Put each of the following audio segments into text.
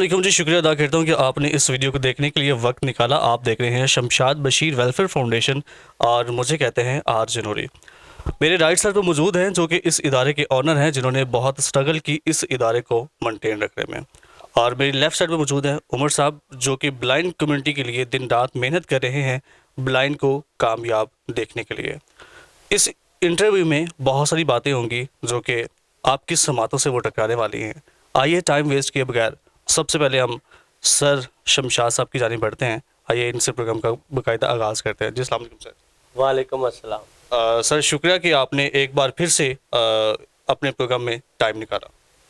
جی شکریہ ادا کرتا ہوں کہ آپ نے اس ویڈیو کو دیکھنے کے لیے وقت نکالا. آپ دیکھ رہے ہیں شمشاد بشیر ویلفیئر فاؤنڈیشن اور مجھے کہتے ہیں آر جنوری. میرے رائٹ سائڈ پہ موجود ہیں جو کہ اس ادارے کے آنر ہیں جنہوں نے بہت سٹرگل کی اس ادارے کو مینٹین رکھنے میں. اور میری لیفٹ سائڈ پہ موجود ہیں عمر صاحب جو کہ بلائنڈ کمیونٹی کے لیے دن رات محنت کر رہے ہیں بلائنڈ کو کامیاب دیکھنے کے لیے. اس انٹرویو میں بہت ساری باتیں ہوں گی جو کہ آپ کی سماعتوں سے وہ ٹکرانے والی ہیں. آئیے ٹائم ویسٹ کیے بغیر سب سے پہلے ہم سر شمشاد صاحب کی جانب بڑھتے ہیں. آئیے ان سے پروگرام کا باقاعدہ آغاز کرتے ہیں. جی السلام علیکم سر. وعلیکم السلام. سر شکریہ کہ آپ نے ایک بار پھر سے اپنے پروگرام میں ٹائم نکالا.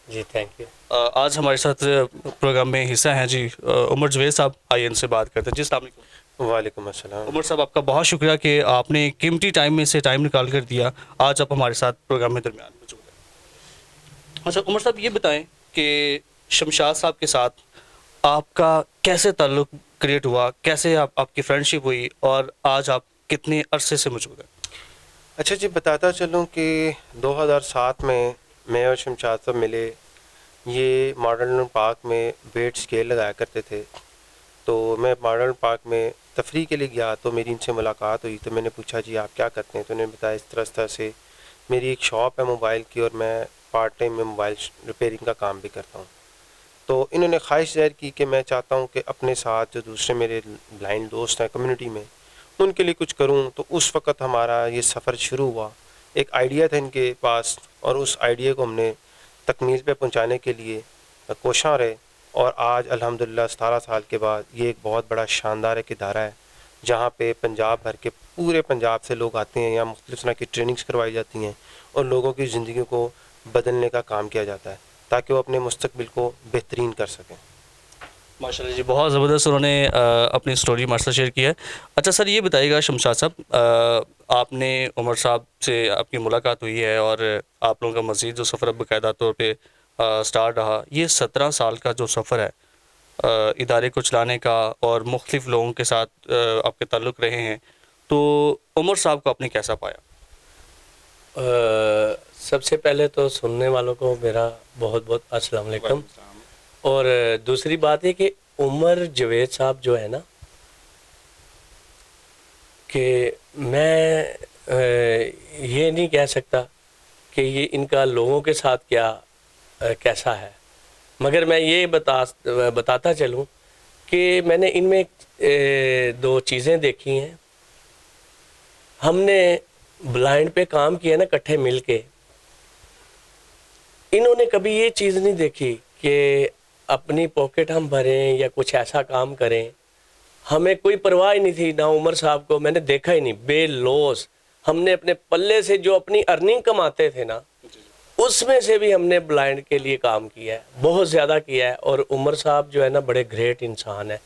جی تھینک یو. آج ہمارے ساتھ پروگرام میں حصہ ہیں جی عمر جوید صاحب. آئیے ان سے بات کرتے ہیں. جی السلام علیکم. وعلیکم السلام. عمر صاحب آپ کا بہت شکریہ کہ آپ نے قیمتی ٹائم میں سے ٹائم نکال کر دیا. آج آپ ہمارے ساتھ پروگرام میں درمیان موجود ہیں. اچھا عمر صاحب یہ بتائیں کہ شمشاد صاحب کے ساتھ آپ کا کیسے تعلق کریٹ ہوا, کیسے آپ کی فرینڈشپ ہوئی اور آج آپ کتنے عرصے سے موجود ہیں؟ اچھا جی بتاتا چلوں کہ 2007 میں اور شمشاد صاحب ملے. یہ ماڈرن پارک میں ویٹ اسکیل لگایا کرتے تھے, تو میں ماڈرن پارک میں تفریح کے لیے گیا تو میری ان سے ملاقات ہوئی. تو میں نے پوچھا جی آپ کیا کرتے ہیں, تو انہوں نے بتایا اس طرح سے میری ایک شاپ ہے موبائل کی اور میں پارٹ ٹائم میں موبائل ریپیئرنگ کا کام بھی کرتا ہوں. تو انہوں نے خواہش ظاہر کی کہ میں چاہتا ہوں کہ اپنے ساتھ جو دوسرے میرے بلائنڈ دوست ہیں کمیونٹی میں ان کے لیے کچھ کروں. تو اس وقت ہمارا یہ سفر شروع ہوا. ایک آئیڈیا تھا ان کے پاس اور اس آئیڈیا کو ہم نے تکمیل پہ پہنچانے کے لیے کوشاں رہے. اور آج الحمدللہ 17 سال کے بعد یہ ایک بہت بڑا شاندار ایک ادارہ ہے جہاں پہ پنجاب بھر کے پورے پنجاب سے لوگ آتے ہیں. یہاں مختلف طرح کی ٹریننگز کروائی جاتی ہیں اور لوگوں کی زندگیوں کو بدلنے کا کام کیا جاتا ہے تاکہ وہ اپنے مستقبل کو بہترین کر سکیں. ماشاء اللہ جی بہت زبردست انہوں نے اپنی سٹوری ہمارے ساتھ شیئر کی ہے. اچھا سر یہ بتائیے گا شمشاد صاحب, آپ نے عمر صاحب سے آپ کی ملاقات ہوئی ہے اور آپ لوگوں کا مزید جو سفر باقاعدہ طور پہ سٹارٹ رہا. یہ 17 سال کا جو سفر ہے ادارے کو چلانے کا اور مختلف لوگوں کے ساتھ آپ کے تعلق رہے ہیں, تو عمر صاحب کو آپ نے کیسا پایا؟ سب سے پہلے تو سننے والوں کو میرا بہت بہت السلام علیکم. اور دوسری بات ہے کہ عمر جوید صاحب جو ہے نا, کہ میں یہ نہیں کہہ سکتا کہ یہ ان کا لوگوں کے ساتھ کیسا ہے, مگر میں یہ بتاتا چلوں کہ میں نے ان میں 2 چیزیں دیکھی ہیں. ہم نے بلائنڈ پہ کام کیا نا اکٹھے مل کے. انہوں نے کبھی یہ چیز نہیں دیکھی کہ اپنی پاکٹ ہم بھریں یا کچھ ایسا کام کریں. ہمیں کوئی پرواہ ہی نہیں تھی, نہ عمر صاحب کو میں نے دیکھا ہی نہیں. بے لوس ہم نے اپنے پلے سے جو اپنی ارننگ کماتے تھے نا, اس میں سے بھی ہم نے بلائنڈ کے لیے کام کیا ہے, بہت زیادہ کیا ہے. اور عمر صاحب جو ہے نا بڑے گریٹ انسان ہے.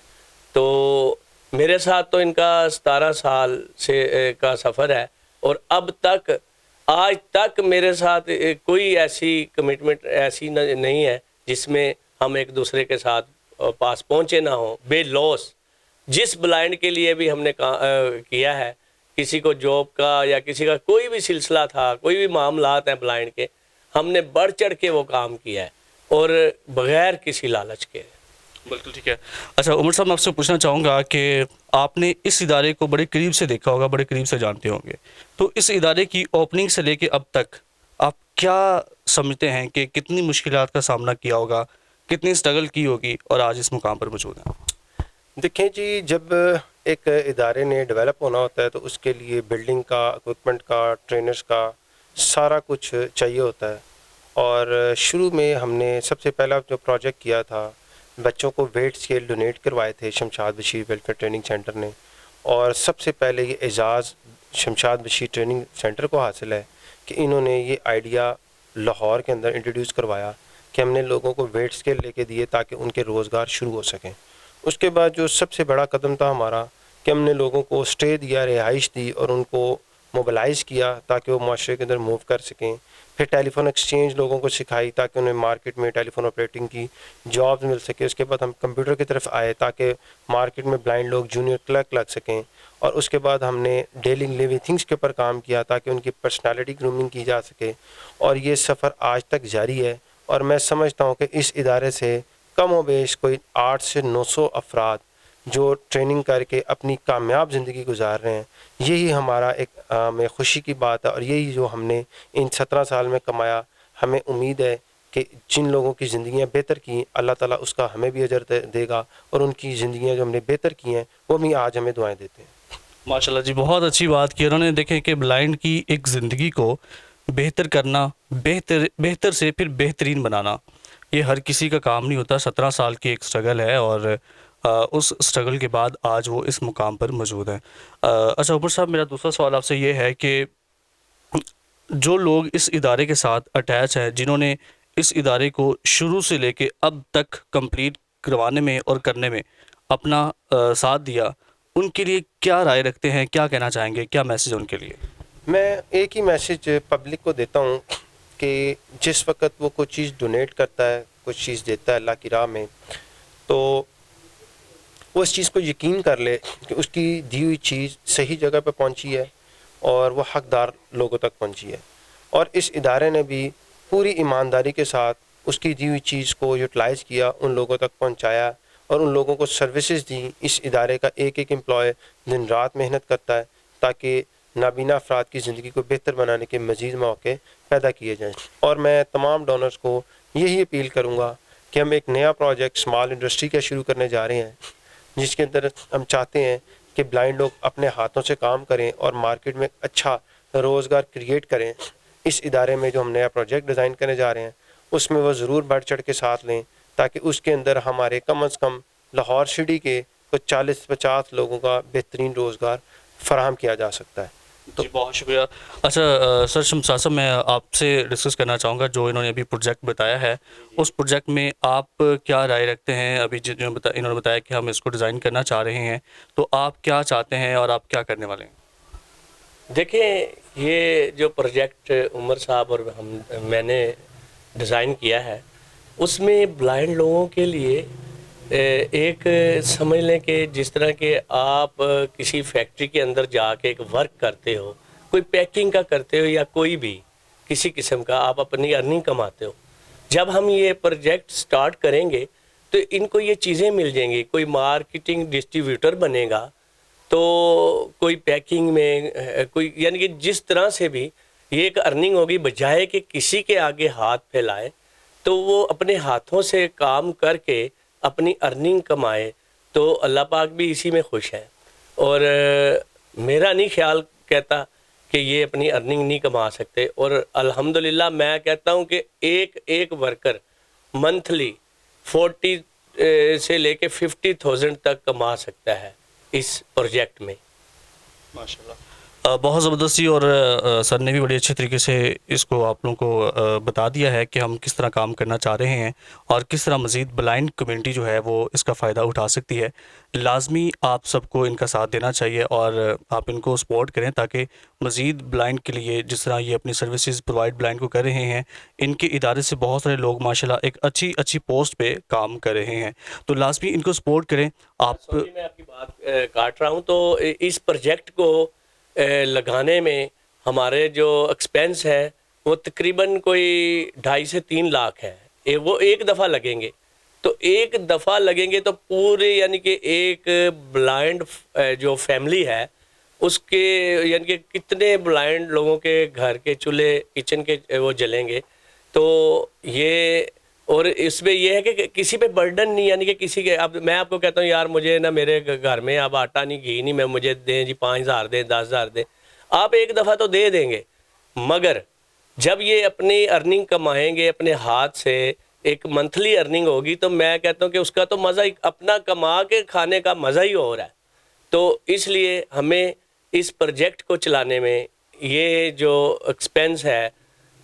تو میرے ساتھ تو ان کا 17 سال سے کا سفر ہے اور اب تک آج تک میرے ساتھ کوئی ایسی کمٹمنٹ ایسی نہیں ہے جس میں ہم ایک دوسرے کے ساتھ پاس پہنچے نہ ہوں. بے لوس جس بلائنڈ کے لیے بھی ہم نے کیا ہے, کسی کو جاب کا یا کسی کا کوئی بھی سلسلہ تھا, کوئی بھی معاملات ہیں بلائنڈ کے, ہم نے بڑھ چڑھ کے وہ کام کیا ہے اور بغیر کسی لالچ کے. بالکل ٹھیک ہے. اچھا عمر صاحب میں آپ سے پوچھنا چاہوں گا کہ آپ نے اس ادارے کو بڑے قریب سے دیکھا ہوگا, بڑے قریب سے جانتے ہوں گے, تو اس ادارے کی اوپننگ سے لے کے اب تک آپ کیا سمجھتے ہیں کہ کتنی مشکلات کا سامنا کیا ہوگا, کتنی سٹرگل کی ہوگی اور آج اس مقام پر موجود ہیں؟ دیکھیں جی, جب ایک ادارے نے ڈیولپ ہونا ہوتا ہے تو اس کے لیے بلڈنگ کا, اکوپمنٹ کا, ٹرینرز کا سارا کچھ چاہیے ہوتا ہے. اور شروع میں ہم نے سب سے پہلا جو پروجیکٹ کیا تھا, بچوں کو ویٹ اسکیل ڈونیٹ کروائے تھے Shamshad Bashir welfare training centre نے. اور سب سے پہلے یہ اعزاز شمشاد بشیر ٹریننگ سینٹر کو حاصل ہے کہ انہوں نے یہ آئیڈیا لاہور کے اندر انٹروڈیوس کروایا کہ ہم نے لوگوں کو ویٹ اسکیل لے کے دیے تاکہ ان کے روزگار شروع ہو سکیں. اس کے بعد جو سب سے بڑا قدم تھا ہمارا کہ ہم نے لوگوں کو اسٹے دیا, رہائش دی اور ان کو موبلائز کیا تاکہ وہ معاشرے کے اندر موو کر سکیں. پھر ٹیلی فون ایکسچینج لوگوں کو سکھائی تاکہ انہیں مارکیٹ میں ٹیلی فون آپریٹنگ کی جابز مل سکے. اس کے بعد ہم کمپیوٹر کی طرف آئے تاکہ مارکیٹ میں بلائنڈ لوگ جونیئر کلرک لگ سکیں. اور اس کے بعد ہم نے ڈیلی لیونگ تھنگس کے اوپر کام کیا تاکہ ان کی پرسنالٹی گرومنگ کی جا سکے. اور یہ سفر آج تک جاری ہے اور میں سمجھتا ہوں کہ اس ادارے سے کم و بیش کوئی 800 سے 900 افراد جو ٹریننگ کر کے اپنی کامیاب زندگی گزار رہے ہیں. یہی ہمارا ایک میں خوشی کی بات ہے، اور یہی جو ہم نے ان 17 سال میں کمایا. ہمیں امید ہے کہ جن لوگوں کی زندگیاں بہتر کی اللہ تعالیٰ اس کا ہمیں بھی اجر دے گا، اور ان کی زندگیاں جو ہم نے بہتر کی ہیں وہ بھی آج ہمیں دعائیں دیتے ہیں. ماشاءاللہ جی، بہت اچھی بات کی انہوں نے. دیکھیں کہ بلائنڈ کی ایک زندگی کو بہتر کرنا، بہتر سے پھر بہترین بنانا، یہ ہر کسی کا کام نہیں ہوتا. 17 سال کی ایک سٹرگل ہے، اور اس سٹرگل کے بعد آج وہ اس مقام پر موجود ہیں. اچھا عمر صاحب، میرا دوسرا سوال آپ سے یہ ہے کہ جو لوگ اس ادارے کے ساتھ اٹیچ ہیں، جنہوں نے اس ادارے کو شروع سے لے کے اب تک کمپلیٹ کروانے میں اور کرنے میں اپنا ساتھ دیا، ان کے لیے کیا رائے رکھتے ہیں، کیا کہنا چاہیں گے، کیا میسیج ہے ان کے لیے؟ میں ایک ہی میسیج پبلک کو دیتا ہوں کہ جس وقت وہ کوئی چیز ڈونیٹ کرتا ہے، کچھ چیز دیتا ہے اللہ کی راہ میں، تو وہ اس چیز کو یقین کر لے کہ اس کی دی ہوئی چیز صحیح جگہ پہ پہنچی ہے اور وہ حقدار لوگوں تک پہنچی ہے. اور اس ادارے نے بھی پوری ایمانداری کے ساتھ اس کی دی ہوئی چیز کو یوٹیلائز کیا، ان لوگوں تک پہنچایا، اور ان لوگوں کو سروسز دی. اس ادارے کا ایک ایک امپلائی دن رات محنت کرتا ہے تاکہ نابینا افراد کی زندگی کو بہتر بنانے کے مزید موقع پیدا کیے جائیں. اور میں تمام ڈونرز کو یہی اپیل کروں گا کہ ہم ایک نیا پروجیکٹ اسمال انڈسٹری کا شروع کرنے جا رہے ہیں، جس کے اندر ہم چاہتے ہیں کہ بلائنڈ لوگ اپنے ہاتھوں سے کام کریں اور مارکیٹ میں اچھا روزگار کریٹ کریں. اس ادارے میں جو ہم نیا پروجیکٹ ڈیزائن کرنے جا رہے ہیں اس میں وہ ضرور بڑھ چڑھ کے ساتھ لیں، تاکہ اس کے اندر ہمارے کم از کم لاہور سٹی کے کچھ 40-50 لوگوں کا بہترین روزگار فراہم کیا جا سکتا ہے. جی بہت شکریہ. اچھا سر شمشاد صاحب، میں آپ سے ڈسکس کرنا چاہوں گا جو انہوں نے ابھی پروجیکٹ بتایا ہے، اس پروجیکٹ میں آپ کیا رائے رکھتے ہیں؟ ابھی انہوں نے بتایا کہ ہم اس کو ڈیزائن کرنا چاہ رہے ہیں، تو آپ کیا چاہتے ہیں اور آپ کیا کرنے والے ہیں؟ دیکھیں، یہ جو پروجیکٹ عمر صاحب اور میں نے ڈیزائن کیا ہے، اس میں بلائنڈ لوگوں کے لیے ایک سمجھ لیں کہ جس طرح کہ آپ کسی فیکٹری کے اندر جا کے ایک ورک کرتے ہو، کوئی پیکنگ کا کرتے ہو یا کوئی بھی کسی قسم کا آپ اپنی ارننگ کماتے ہو، جب ہم یہ پروجیکٹ سٹارٹ کریں گے تو ان کو یہ چیزیں مل جائیں گی. کوئی مارکیٹنگ ڈسٹریبیوٹر بنے گا، تو کوئی پیکنگ میں کوئی، یعنی کہ جس طرح سے بھی یہ ایک ارننگ ہوگی، بجائے کہ کسی کے آگے ہاتھ پھیلائے تو وہ اپنے ہاتھوں سے کام کر کے اپنی ارننگ کمائے. تو اللہ پاک بھی اسی میں خوش ہے، اور میرا نہیں خیال کہتا کہ یہ اپنی ارننگ نہیں کما سکتے. اور الحمدللہ میں کہتا ہوں کہ ایک ورکر منتھلی 40 سے لے کے 50,000 تک کما سکتا ہے اس پروجیکٹ میں. ماشاءاللہ بہت زبردستی، اور سر نے بھی بڑی اچھے طریقے سے اس کو آپ لوگوں کو بتا دیا ہے کہ ہم کس طرح کام کرنا چاہ رہے ہیں اور کس طرح مزید بلائنڈ کمیونٹی جو ہے وہ اس کا فائدہ اٹھا سکتی ہے. لازمی آپ سب کو ان کا ساتھ دینا چاہیے اور آپ ان کو سپورٹ کریں، تاکہ مزید بلائنڈ کے لیے جس طرح یہ اپنی سروسز پرووائڈ بلائنڈ کو کر رہے ہیں، ان کے ادارے سے بہت سارے لوگ ماشاءاللہ ایک اچھی پوسٹ پہ کام کر رہے ہیں، تو لازمی ان کو سپورٹ کریں. آپ میں آپ کی بات کاٹ رہا ہوں، تو اس پروجیکٹ کو لگانے میں ہمارے جو ایکسپینس ہے وہ تقریباً کوئی 2.5 سے 3 لاکھ ہے. وہ ایک دفعہ لگیں گے، تو ایک دفعہ لگیں گے تو پورے، یعنی کہ ایک بلائنڈ جو فیملی ہے اس کے، یعنی کہ کتنے بلائنڈ لوگوں کے گھر کے چولہے کچن کے وہ جلیں گے. تو یہ، اور اس میں یہ ہے کہ کسی پہ برڈن نہیں، یعنی کہ کسی کے، اب میں آپ کو کہتا ہوں یار مجھے نا میرے گھر میں اب آٹا نہیں، گھی نہیں، میں مجھے دیں جی 5,000 دیں، 10,000 دیں، آپ ایک دفعہ تو دے دیں گے، مگر جب یہ اپنی ارننگ کمائیں گے اپنے ہاتھ سے، ایک منتھلی ارننگ ہوگی، تو میں کہتا ہوں کہ اس کا تو مزہ ہی، اپنا کما کے کھانے کا مزہ ہی ہو رہا ہے. تو اس لیے ہمیں اس پروجیکٹ کو چلانے میں یہ جو ایکسپینس ہے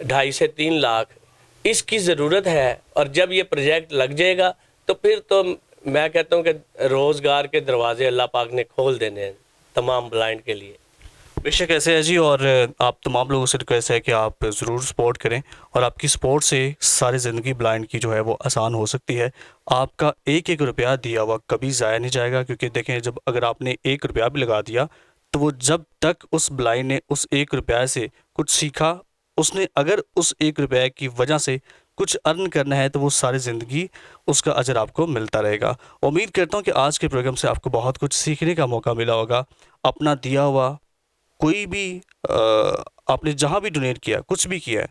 2.5 سے 3 لاکھ، اس کی ضرورت ہے. اور جب یہ پروجیکٹ لگ جائے گا تو پھر تو میں کہتا ہوں کہ روزگار کے دروازے اللہ پاک نے کھول دینے ہیں تمام بلائنڈ کے لیے. بے شک ایسے ہے جی، اور آپ تمام لوگوں سے ریکویسٹ ہے کہ آپ ضرور سپورٹ کریں، اور آپ کی سپورٹ سے ساری زندگی بلائنڈ کی جو ہے وہ آسان ہو سکتی ہے. آپ کا ایک روپیہ دیا ہوا کبھی ضائع نہیں جائے گا، کیونکہ دیکھیں جب اگر آپ نے 1 روپیہ بھی لگا دیا تو وہ جب تک اس بلائنڈ نے اس 1 روپیہ سے کچھ سیکھا، اس نے اگر اس 1 روپیہ کی وجہ سے کچھ ارن کرنا ہے تو وہ ساری زندگی اس کا اجر آپ کو ملتا رہے گا۔ امید کرتا ہوں کہ آج کے پروگرام سے آپ کو بہت کچھ سیکھنے کا موقع ملا ہوگا۔ اپنا دیا ہوا کوئی بھی آپ نے جہاں بھی ڈونیٹ کیا، کچھ بھی کیا ہے،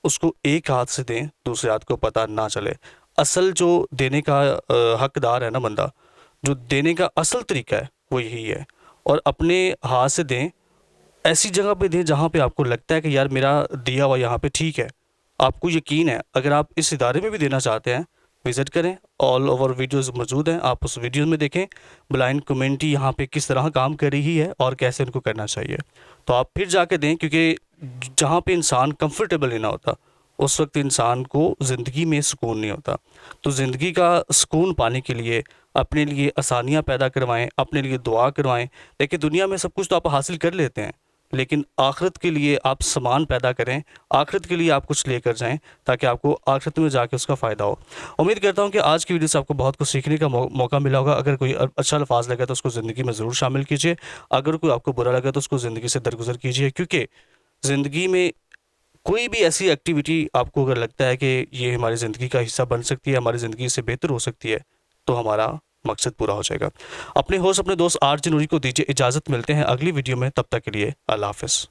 اس کو ایک ہاتھ سے دیں، دوسرے ہاتھ کو پتہ نہ چلے۔ اصل جو دینے کا حقدار ہے نا بندہ، جو دینے کا اصل طریقہ ہے وہ یہی ہے، اور اپنے ہاتھ سے دیں، ایسی جگہ پہ دیں جہاں پہ آپ کو لگتا ہے کہ یار میرا دیا ہوا یہاں پہ ٹھیک ہے، آپ کو یقین ہے۔ اگر آپ اس ادارے میں بھی دینا چاہتے ہیں، وزٹ کریں، آل اوور ویڈیوز موجود ہیں، آپ اس ویڈیوز میں دیکھیں بلائنڈ کمیونٹی یہاں پہ کس طرح کام کر رہی ہے اور کیسے ان کو کرنا چاہیے، تو آپ پھر جا کے دیں، کیونکہ جہاں پہ انسان کمفرٹیبل نہیں نہ ہوتا اس وقت انسان کو زندگی میں سکون نہیں ہوتا۔ تو زندگی کا سکون پانے کے لیے اپنے لیے آسانیاں پیدا کروائیں، اپنے لیے دعا کروائیں۔ دیکھیں دنیا میں سب کچھ تو آپ حاصل کر لیتے ہیں، لیکن آخرت کے لیے آپ سامان پیدا کریں، آخرت کے لیے آپ کچھ لے کر جائیں تاکہ آپ کو آخرت میں جا کے اس کا فائدہ ہو۔ امید کرتا ہوں کہ آج کی ویڈیو سے آپ کو بہت کچھ سیکھنے کا موقع ملا ہوگا۔ اگر کوئی اچھا الفاظ لگا تو اس کو زندگی میں ضرور شامل کیجیے، اگر کوئی آپ کو برا لگا تو اس کو زندگی سے درگزر کیجیے، کیونکہ زندگی میں کوئی بھی ایسی ایکٹیویٹی آپ کو اگر لگتا ہے کہ یہ ہماری زندگی کا حصہ بن سکتی ہے، ہماری زندگی سے بہتر ہو سکتی ہے، تو ہمارا مقصد پورا ہو جائے گا۔ اپنے ہوسٹ اپنے دوست RJ نوری کو دیجیے اجازت، ملتے ہیں اگلی ویڈیو میں، تب تک کے لیے اللہ حافظ۔